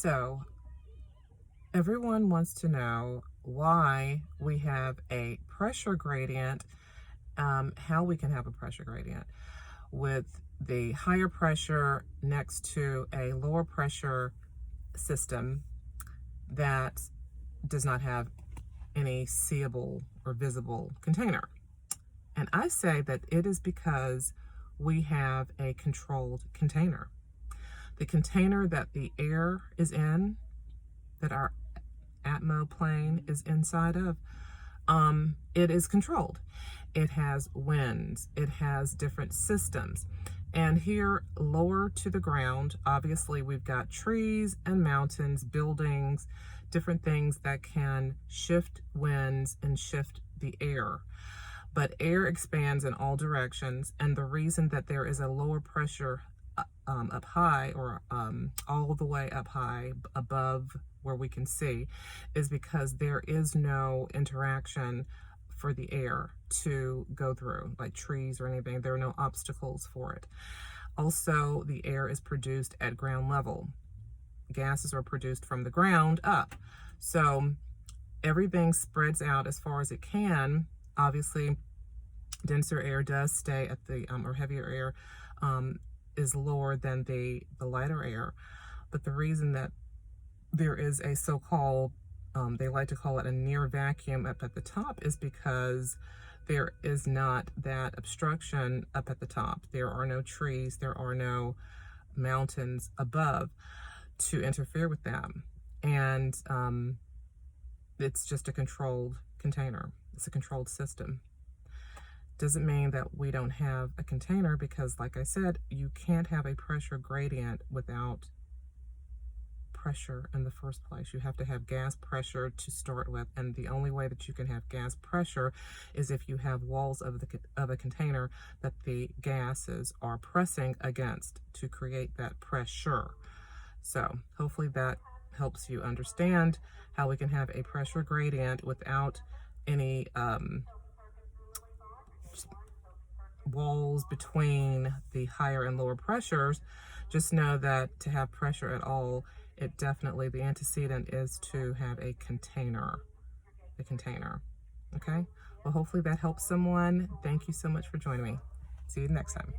So everyone wants to know why we have a pressure gradient, how we can have a pressure gradient with the higher pressure next to a lower pressure system that does not have any seeable or visible container. And I say that it is because we have a controlled container. The container that the air is in, that our atmo plane is inside of, it is controlled. It has winds, it has different systems. And here, lower to the ground, obviously we've got trees and mountains, buildings, different things that can shift winds and shift the air. But air expands in all directions, and the reason that there is a lower pressure up high, or all the way up high above where we can see, is because there is no interaction for the air to go through, like trees or anything. There are no obstacles for it. Also, the air is produced at ground level. Gases are produced from the ground up. So everything spreads out as far as it can. Obviously, denser air does stay at the, or heavier air is lower than the lighter air. But the reason that there is a so-called, they like to call it a near vacuum up at the top, is because there is not that obstruction up at the top. There are no trees, there are no mountains above to interfere with them. And it's just a controlled container. It's a controlled system. Doesn't mean that we don't have a container, because like I said, you can't have a pressure gradient without pressure in the first place. You have to have gas pressure to start with, and the only way that you can have gas pressure is if you have walls of a container that the gases are pressing against to create that pressure. So hopefully that helps you understand how we can have a pressure gradient without any walls between the higher and lower pressures. Just know that to have pressure at all, it definitely, the antecedent is to have a container. Okay? Well, hopefully that helps someone. Thank you so much for joining me. See you next time.